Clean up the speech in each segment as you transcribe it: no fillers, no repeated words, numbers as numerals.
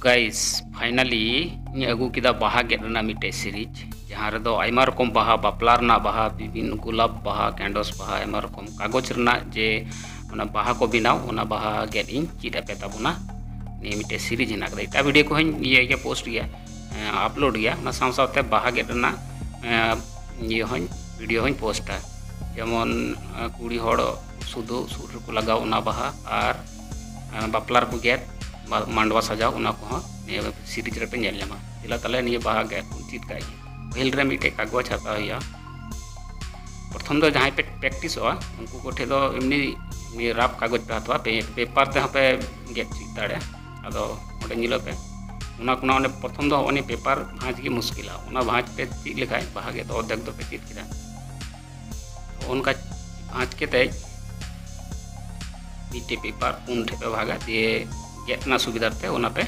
Guys finally अगू किदा बाहा gate रना मिटे series जहाँ रे दो आयमा रकम बाहा बापला रना बाहा विभिन्न गुलाब बाहा कैंडोस बाहा आयमा रकम कागज रना जे ओना बाहा को बिनाव ओना बाहा गेट इन चीड पे ताबुना नि मिटे सीरीज हिना कदा इटा वीडियो को हन ये पोस्ट गया अपलोड गया ना साव सावते बाहा गेट रना ये हन वीडियो हन पोस्टा जेमन कुड़ी हड़ सुदु सुर को लगाव ओना बाहा और बापला को गेट मांडवा सजाव उना को सीरीज रे पे नेलमा तिला तले निये बाहा गे चीज का पहिल रे मिटे कागज हाता हुआ प्रथम दो जहाँ पे प्रैक्टिस हो उनको कोठे दो एमनी राफ कागज पे हाथवा पेपर ते पे गेट चीज दाड़े अदो ओडे निलो पे उना कोना ओने प्रथम दो ओने पेपर भाज के मुश्किल उना भाज पे चीज लिखाय बाहा गे तो अधक दो पे चीज किदा उनका भाज के ते मिटे पेपर उन ठे पे भागा दिए गेटना सुविधा ते उना पे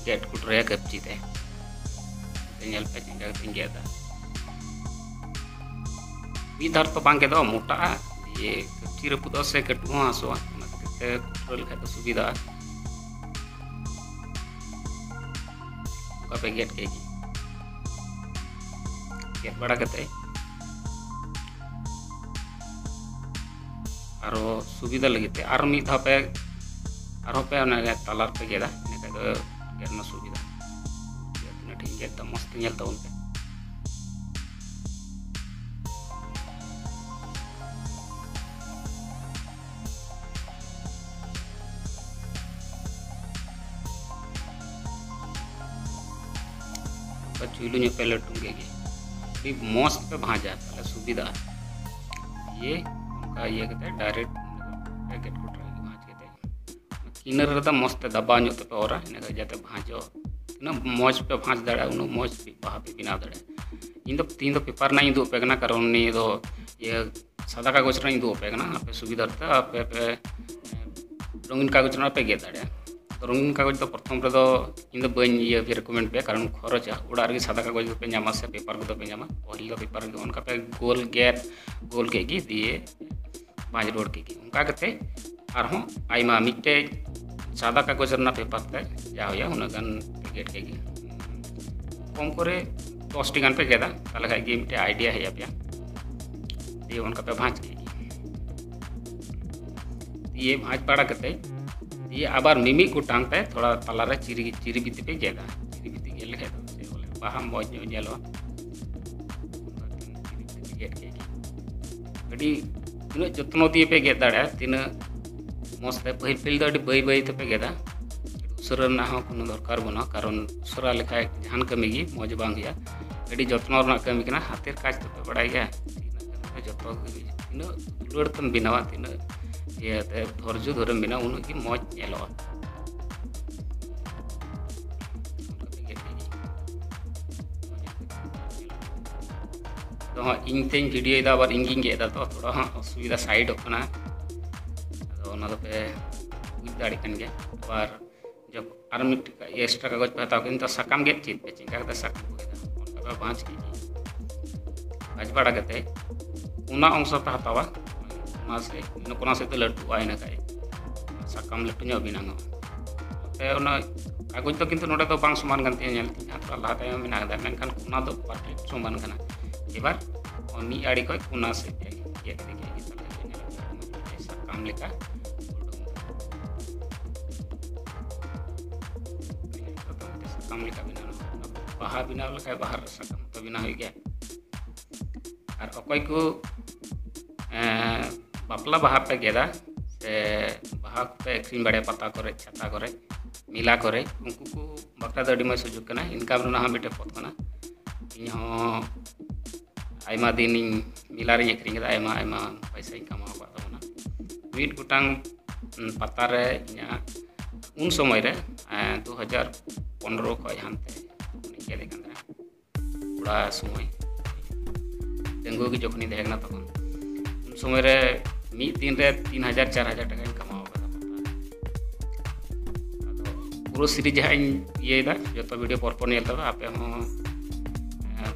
गेट कुट रे कपची ते नेल पे चिंगा पिंगेदा विधर तो बांगे दो मोटा ये कपची रे पुदो से कटु हासो उना ते कुटल खाय तो सुविधा का पे गेट के गेट बड़ा कते आरो सुविधा लगिते आरो मी धा पे और पे तलार पे गेदा गेरना सुविधा ठीक गेदा मस्त नेलता उनके चुलू पे लटूंगे मस्त पे भाजा ताले सुविधा ये उनका ये कहते डायरेक्ट पैकेट को किनर रदा मस्त दबा नो पे और इन जाते भाजो ना मौज पे भाज दाड़ा उन मौज पे बाहा पे बिना दाड़ा इन तीन पेपर ना इंदु पेगना कारण नि दो ये सादा कागज रा इंदु पेगना पे सुविधा ता पे रंगीन कागज ना पे गे दाड़ा तो रंगीन कागज तो प्रथम रे दो इन बन ये भी रिकमेंड पे कारण खरचा उड़ा रे सादा कागज पे जामा से पेपर को पे जामा पहिल का पेपर के उनका पे गोल गेट गोल के गी दिए भाज रोड के उनका कते आरहों आइमा मिटे सादा कागज रना पेपर ते जा होया उनगन गेट के कम करे 10 टी गान पे गेदा ताले खाय गे मिटे आइडिया है पे ये उनका पे भाज के ये भाज पड़ा कते ये आबार मिमी को टांग पे थोड़ा तला रे चिरी बिति पे गेदा चिरी बिति गेल है तो बोले बाहा मौज नेलो गेट के अडी तिना जत्नो दिए पे गेद दाड़ा तिना मस्त पहिल पहिल दो बई बई पे गेदा उसरा ना कोनो दरकार बना कारण उसरा लेखा जहान कमी गी मौज बांग गया अडी जत्न रना कमी कना हातेर काज तो बड़ा गया जतो तिना लड़ तम बिनावा तिना ये धैर्य धरम बिना उन की मौज नेलो तो इन तेन वीडियो दा बार इंगिंग गेदा तो थोड़ा असुविधा साइड होना पे बुझ दाड़ी कन गया और जब आर मिट एक्स्ट्रा कागज पे हताव किन तो सकाम गेट चीज पे चिंका करते सकाम को गेदा उनका भाज की भाज बड़ा करते उना अंश पे हतावा उना से कोना से तो लट्टू आय ना काय सकाम लट्टू नो बिनांगो ते उना कागज तो किंतु नोडे तो बांग समान गनते नेल हातरा लाहा ताय बिना दा मेनखान कोना तो परफेक्ट समान कना एबार मी आड़ी को कोना से गेट के सकाम लेका बाहा बिना लखा बाहर सकम तो बिना हो गया और अकय को बापला बाहा पे गेदा से बाहा पे एक्रीन बड़े पता करे छाता करे मिला करे उनको को बाकला दड़ी में सुजुग कना इनकम रना मिटे पत कना इन आयमा दिन मिला रे एक्रीन गेदा आयमा पैसा कमावा पाता ना मिट गुटांग पता रे उन समय रे 2015 को हानते गेले कड़ा समय डेंगू की जखनी देना तक उन समय रे मिद दिन रे 3000 4000 टाका कमावा पूरा सीरीज जहाँ ये जो वीडियो परपर नेल तब आपे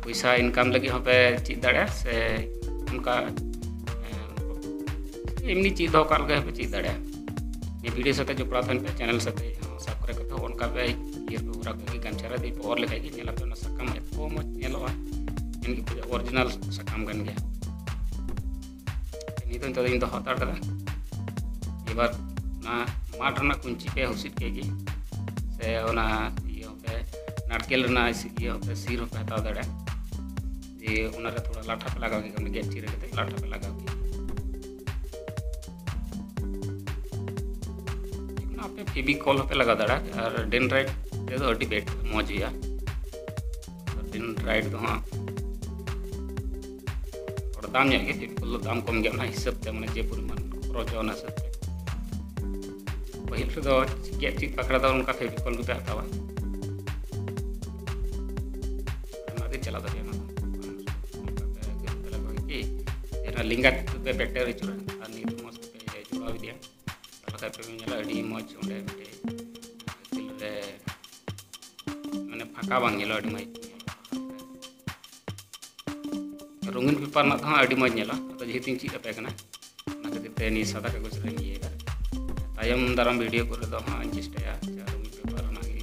पैसा इनकम लगे पे चीज दाड़ा से उनका एमनी चीज हो पे चीज दाड़ा ये वीडियो साथ जुड़ा पे चैनल साथ सब्सक्राइब करते उनका पे ये पूरा के गमछा दी और लेखा कि नेला पे साकाम एतो मज नेलोआ इनकी ओरिजिनल साकाम गन गया नी तो इन तो हतार कदा एबार ना माठ रना कुंची पे हुसित के से ओना ये पे नारकेल रना ये पे सिर पे हता दड़े ये उनरे थोड़ा लाठा पे लगा के गैस चिरे के लाठा पे लगा के पे फेविकॉल पे लगा दड़ा और डेनड्राइट ते दो अडी बेट मौज हुआ डेनड्राइट तो हाँ और दाम के फेविकॉल दाम कम गया ना हिसाब ते माने जे परिमाण खरच होना हिसाब ते पहिल तो चीज पकड़ा था उनका फेविकॉल पे हतावा नदी चला दे ना कि एना लिंगा पे बेटर चुरा और नी मस्त पे जुड़ा दिया पे मेला अड़ी मौज उंडे मिटे माने फाका बांग नेला अड़ी मौज रंगीन पेपर ना था अड़ी मौज नेला तो जेतिन चीज पे कना ना खातिर ते नी सादा कागज रे ये तायम दाराम वीडियो करे तो हां चेष्टा रंगीन पेपर ना के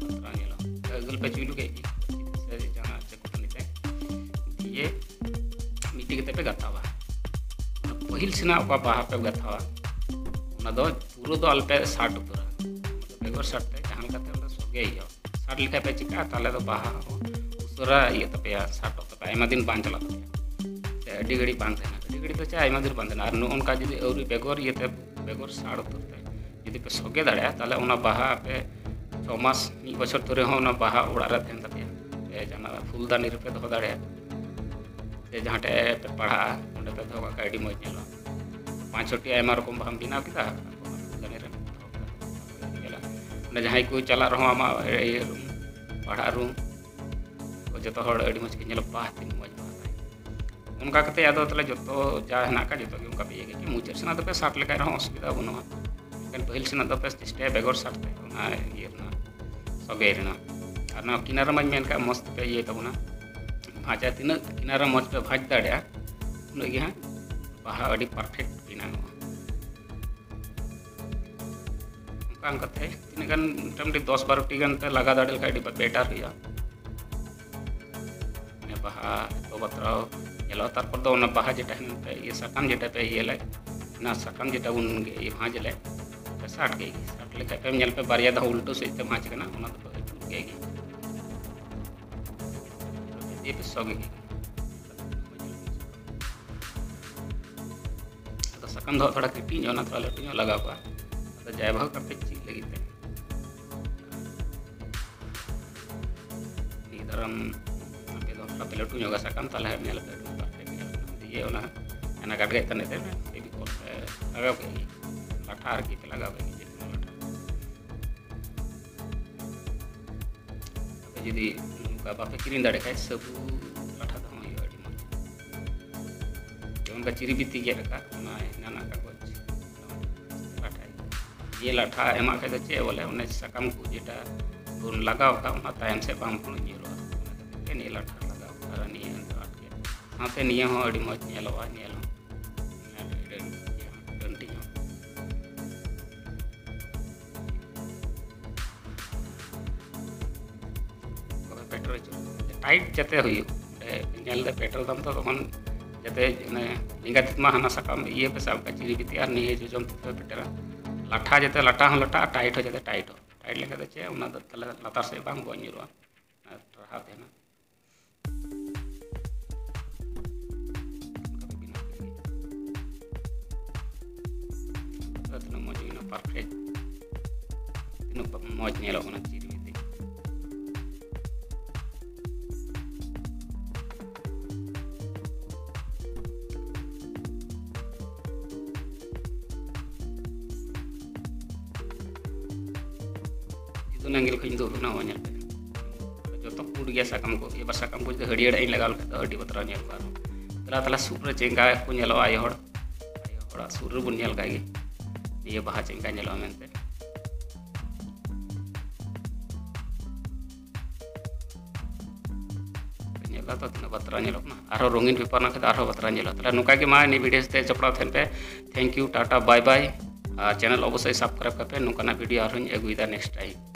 पत्रा नेला गूगल पे चुलू के से जाना चेक करने ये मीटिंग पे गतावा पहिल सेना बाहा पे गथावा पूरा दो अल्पे 60 पूरा बेगर 60 ते जहां कते सोगे हियो 60 लिखा पे चिका ताले तो बाहा उसरा ये तपे 60 तपे आयमा दिन बांग चला ते अडी गड़ी बांग थे अडी गड़ी तो चे आयमा दिन बांग ना नो उनका जदी औरी बेगर ये ते बेगर 60 तुरते जदी पे सोगे दाड़े ताले उना बाहा पे 6 मास 1 बछर तोरे हो उना बाहा उड़ा रे थेन तपे ए जना फूलदानी रे पे दो दाड़े ते जहां पे पढ़ा उंडे पे दो का अडी मौज नेला 5 आयमा रकम बाम बिना किदा फूलदानी रे ने जहां को चला रहो आमा पढ़ा रूम को जतो हड़ अडी मौज के नेला बाह तीन मौज उनका कते याद तले जतो जा हना का जतो उनका पे कि मुचर सेना तो पे 60 लेका रहो असुविधा बनुआ कन पहिल सेना तो पे चेष्टा बेगर 60 पे ना ये ना सगे रेना और ना किनारा मज मेन का मस्त पे ये तबना भाजा तीन किनारा मज पे भाज दाड़िया उन गे हां बाहा अडी परफेक्ट बिना काम करते तीन गन मोटामुटी 10-12 टी गन ते लगा दाड़े का अडी बेटर हुआ ने बाहा तो बतराओ येलो तारपर दो ना बाहा जेटा पे ये साकाम जेटा पे ये ले ना साकाम जेटा उन ये भाज ले 60 के 60 लेका पे नेल पे बारिया दा उल्टो से ते भाज कना ओना तो के ये पे सगे तो साकाम दो थोड़ा किटी जो ना थोड़ा लटू जो लगा हुआ तो जाय भाग करते चीज लगी थे इधरम पे दो थोड़ा लटू जो साकाम ताले नेल पे ये ना एना काट गए तने ते बेबी कोल पे लगा के लाठा की पे लगा के जितना लाठा जदी का बापे किरिन दाड़े खाय सब लाठा तो ये अडी मत जोन का चिरी बीती के रखा ना नाना का कुछ लाठा ये लाठा एमा के चे बोले उन्हें सकम को जेटा उन लगाव का उना टाइम से बाम को जीरो के नी लाठा लगाव करनी साथे निया हो अडी मौज नेलवा नेल डंटी पेट्रोल टाइट जते हुई नेल दे पेट्रोल दम तो तखन जते लिंगा तिमा हना सकाम ये पे सब का चिरी बिती और निये जो जम पे पेटरा लाठा जते लाठा हो लाठा टाइट हो जते टाइट लेके दे चे उना तले लातार से बांग बनिरवा रहा देना परफेक्ट मौज नेलो ना चिरी बिती itu nanggil ko indu na wanyal pe joto pud gya sakam ko e sakam ko hadiya ai lagal ka adi batra nyal ka tala tala super chenga ko nyalo ay hor sur bun nyal ka gi ये बाहा चेंगा नेलो मेनते नेला तो तना बतरा नेलो ना आरो रंगीन paper ना के आरो बतरा नेलो तला नुका के मा नि वीडियो ते चपड़ा थेन पे thank you tata bye bye channel अवश्य सब्सक्राइब करते नौकाना वीडियो और अगुदा नेक्स्ट टाइम।